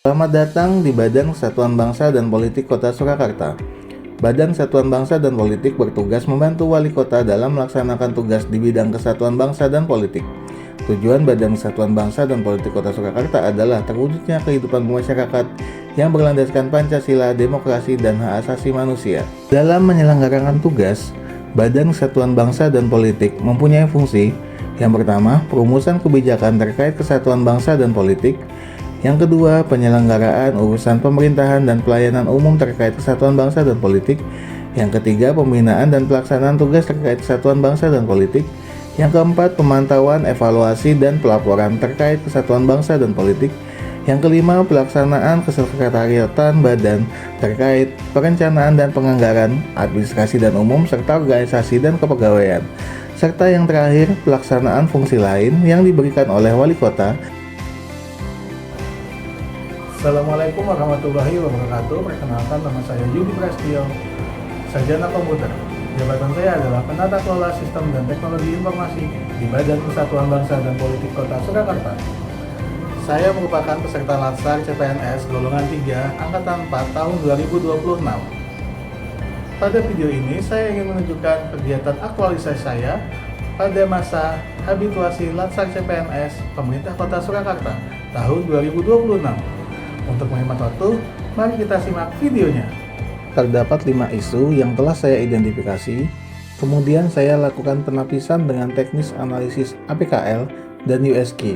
Selamat datang di Badan Kesatuan Bangsa dan Politik Kota Surakarta. Badan Kesatuan Bangsa dan Politik bertugas membantu wali kota dalam melaksanakan tugas di bidang kesatuan bangsa dan politik. Tujuan Badan Kesatuan Bangsa dan Politik Kota Surakarta adalah terwujudnya kehidupan masyarakat yang berlandaskan Pancasila, demokrasi, dan hak asasi manusia. Dalam menyelenggarakan tugas, Badan Kesatuan Bangsa dan Politik mempunyai fungsi yang pertama, perumusan kebijakan terkait kesatuan bangsa dan politik. Yang kedua, penyelenggaraan urusan pemerintahan dan pelayanan umum terkait kesatuan bangsa dan politik. Yang ketiga, pembinaan dan pelaksanaan tugas terkait kesatuan bangsa dan politik. Yang keempat, pemantauan, evaluasi, dan pelaporan terkait kesatuan bangsa dan politik. Yang kelima, pelaksanaan kesekretariatan badan terkait perencanaan dan penganggaran, administrasi dan umum, serta organisasi dan kepegawaian. Serta yang terakhir, pelaksanaan fungsi lain yang diberikan oleh wali kota. Assalamualaikum warahmatullahi wabarakatuh. Perkenalkan, nama saya Yudi Prasetyo, Sarjana Komputer. Jabatan saya adalah Penata Kelola Sistem dan Teknologi Informasi di Badan Kesatuan Bangsa dan Politik Kota Surakarta. Saya merupakan peserta Latsar CPNS golongan 3 Angkatan 4 tahun 2026. Pada video ini saya ingin menunjukkan kegiatan aktualisasi saya pada masa habituasi Latsar CPNS Pemerintah Kota Surakarta tahun 2026. Untuk menghemat waktu, mari kita simak videonya. Terdapat 5 isu yang telah saya identifikasi, kemudian saya lakukan penapisan dengan teknis analisis APKL dan USG.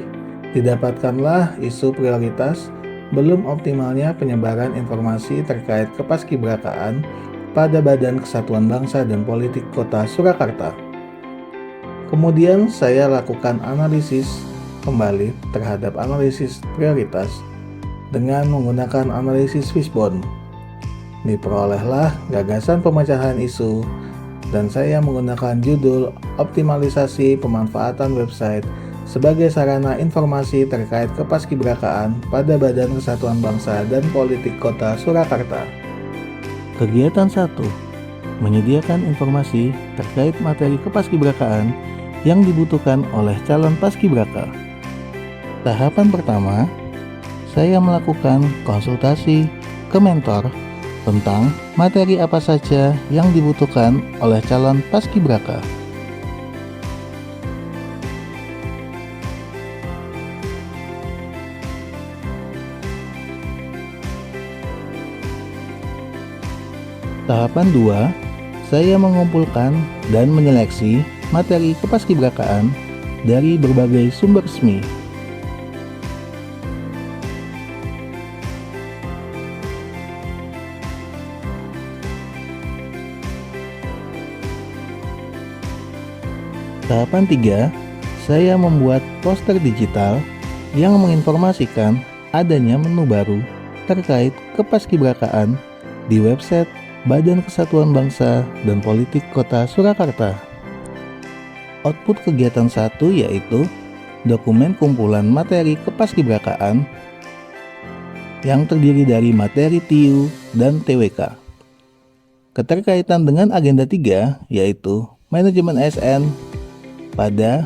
Didapatkanlah isu prioritas, belum optimalnya penyebaran informasi terkait kepaskibrakaan pada Badan Kesatuan Bangsa dan Politik Kota Surakarta. Kemudian saya lakukan analisis kembali terhadap analisis prioritas dengan menggunakan analisis fishbone. Diperolehlah gagasan pemecahan isu dan saya menggunakan judul optimalisasi pemanfaatan website sebagai sarana informasi terkait kepaskibrakaan pada Badan Kesatuan Bangsa dan Politik Kota Surakarta. Kegiatan 1. Menyediakan informasi terkait materi kepaskibrakaan yang dibutuhkan oleh calon paskibraka. Tahapan pertama, saya melakukan konsultasi ke mentor tentang materi apa saja yang dibutuhkan oleh calon paskibraka. Tahapan 2, saya mengumpulkan dan menyeleksi materi kepaskibrakaan dari berbagai sumber resmi. Tahapan 3, saya membuat poster digital yang menginformasikan adanya menu baru terkait kepaskibrakaan di website Badan Kesatuan Bangsa dan Politik Kota Surakarta. Output kegiatan 1 yaitu dokumen kumpulan materi kepaskibrakaan yang terdiri dari materi TIU dan TWK. Keterkaitan dengan agenda 3 yaitu manajemen ASN pada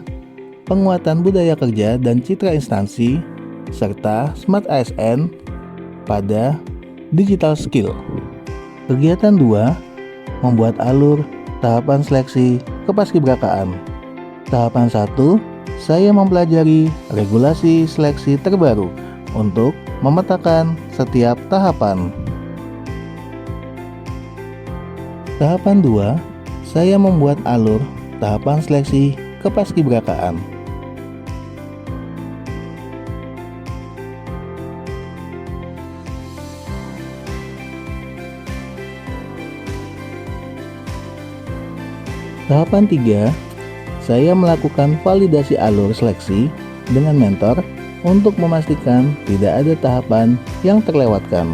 penguatan budaya kerja dan citra instansi, serta Smart ASN pada digital skill. Kegiatan 2, membuat alur tahapan seleksi kepaskibrakaan. Tahapan 1, saya mempelajari regulasi seleksi terbaru untuk memetakan setiap tahapan. Tahapan 2, saya membuat alur tahapan seleksi kepaskibrakaan. Tahapan 3, saya melakukan validasi alur seleksi dengan mentor untuk memastikan tidak ada tahapan yang terlewatkan.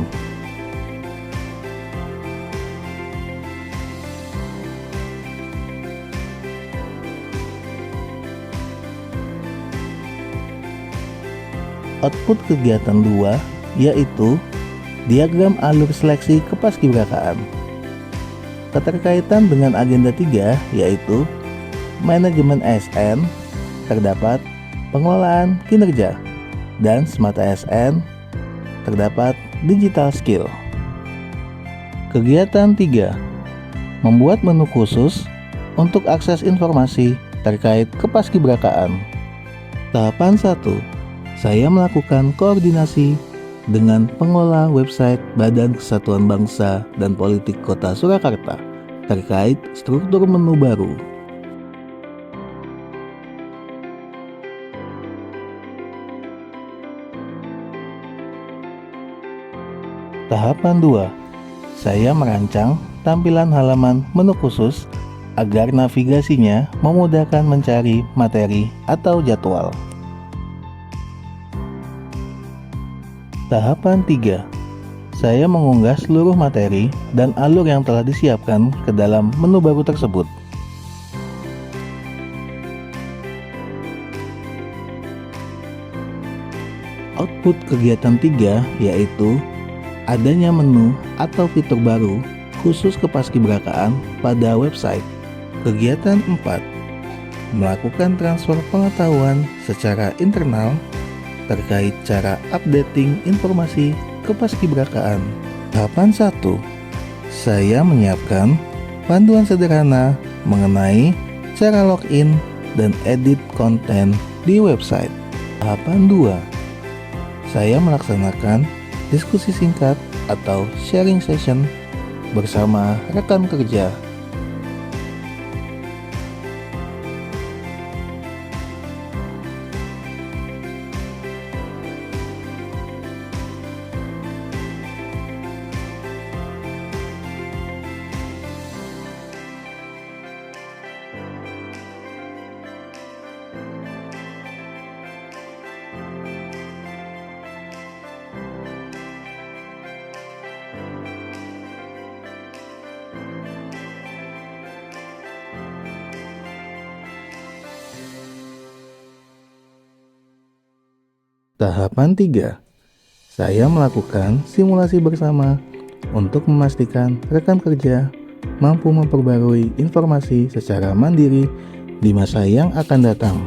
Output kegiatan 2 yaitu diagram alur seleksi kepaskibrakaan. Keterkaitan dengan agenda 3 yaitu manajemen ASN, terdapat pengelolaan kinerja, dan Smart ASN terdapat digital skill. Kegiatan 3. Membuat menu khusus untuk akses informasi terkait kepaskibrakaan. Tahapan 1. Saya melakukan koordinasi dengan pengelola website Badan Kesatuan Bangsa dan Politik Kota Surakarta terkait struktur menu baru. Tahapan 2. Saya merancang tampilan halaman menu khusus agar navigasinya memudahkan mencari materi atau jadwal. Tahapan 3. Saya mengunggah seluruh materi dan alur yang telah disiapkan ke dalam menu baru tersebut. Output kegiatan 3 yaitu adanya menu atau fitur baru khusus kepaskibrakaan pada website. Kegiatan 4. Melakukan transfer pengetahuan secara internal terkait cara updating informasi kepaskibrakaan. Tahapan 1. Saya menyiapkan panduan sederhana mengenai cara login dan edit konten di website. Tahapan 2. Saya melaksanakan diskusi singkat atau sharing session bersama rekan kerja. Tahapan 3. Saya melakukan simulasi bersama untuk memastikan rekan kerja mampu memperbarui informasi secara mandiri di masa yang akan datang.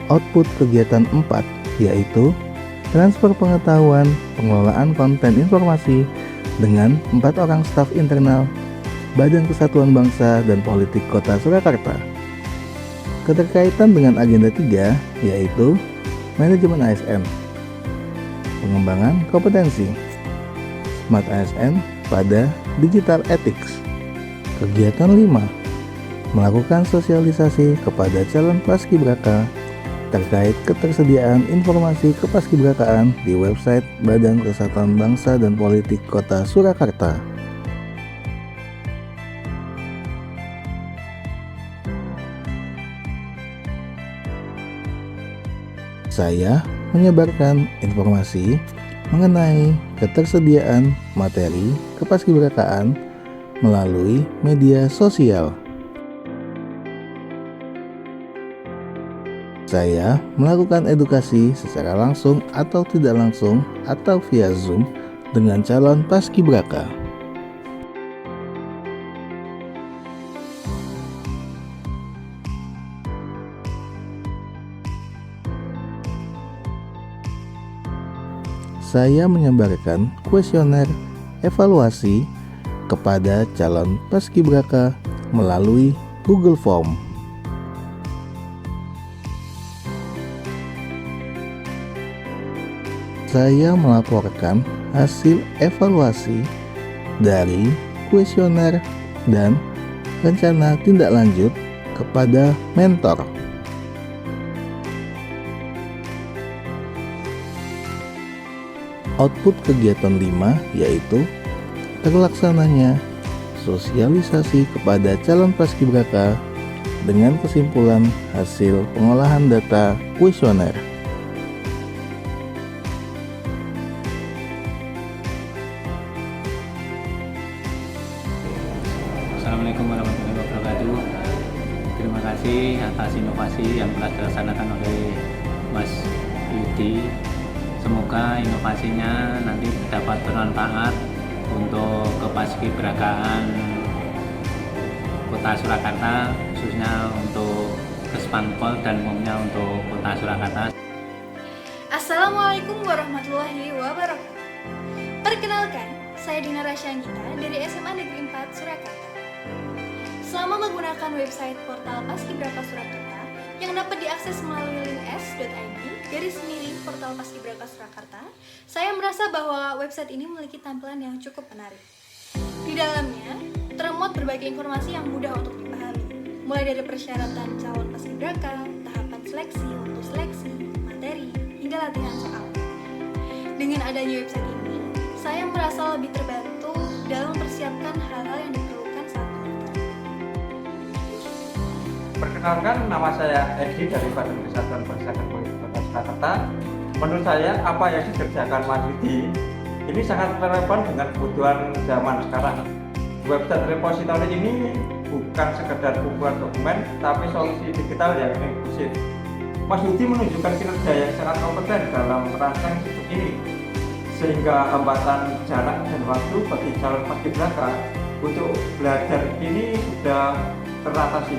Output kegiatan 4 yaitu transfer pengetahuan pengelolaan konten informasi dengan 4 orang staf internal Badan Kesatuan Bangsa dan Politik Kota Surakarta. Keterkaitan dengan agenda 3 yaitu manajemen ASN, pengembangan kompetensi, Smart ASN pada Digital Ethics. Kegiatan 5. Melakukan sosialisasi kepada calon paskibraka terkait ketersediaan informasi kepaskibrakaan di website Badan Kesatuan Bangsa dan Politik Kota Surakarta. Saya menyebarkan informasi mengenai ketersediaan materi kepaskibrakaan melalui media sosial. Saya melakukan edukasi secara langsung atau tidak langsung atau via Zoom dengan calon paskibraka. Saya menyebarkan kuesioner evaluasi kepada calon paskibraka melalui Google Form. Saya melaporkan hasil evaluasi dari kuesioner dan rencana tindak lanjut kepada mentor. Output kegiatan 5 yaitu terlaksananya sosialisasi kepada calon paskibraka dengan kesimpulan hasil pengolahan data kuesioner. Assalamualaikum warahmatullahi wabarakatuh. Terima kasih atas inovasi yang telah dilaksanakan oleh Mas Yudi. Semoga inovasinya nanti dapat bermanfaat untuk kepaskibrakaan Kota Surakarta, khususnya untuk Kesbangpol dan umumnya untuk Kota Surakarta. Assalamualaikum warahmatullahi wabarakatuh. Perkenalkan, saya Dina Rasyanggita dari SMA Negeri 4 Surakarta. Selama menggunakan website portal Paskibraka Surakarta yang dapat diakses melalui link s.id/portal Paskibraka Surakarta, saya merasa bahwa website ini memiliki tampilan yang cukup menarik. Di dalamnya termuat berbagai informasi yang mudah untuk dipahami, mulai dari persyaratan calon paskibraka, tahapan seleksi, waktu seleksi, materi, hingga latihan soal. Dengan adanya website ini, saya merasa lebih terbantu dalam mempersiapkan hal-hal yang diperlukan saat mendaftar. Perkenalkan, nama saya Edi dari Badan Kesatuan Perpustakaan Politik Kota Surakarta. Menurut saya, apa yang dikerjakan Mas Yudi ini sangat relevan dengan kebutuhan zaman sekarang. Website repositori ini bukan sekedar kumpulan dokumen, tapi solusi digital yang inklusif. Mas Yudi menunjukkan kinerja yang sangat kompeten dalam merancang situs ini, sehingga hambatan jarak dan waktu bagi calon paskibraka untuk belajar ini sudah teratasi.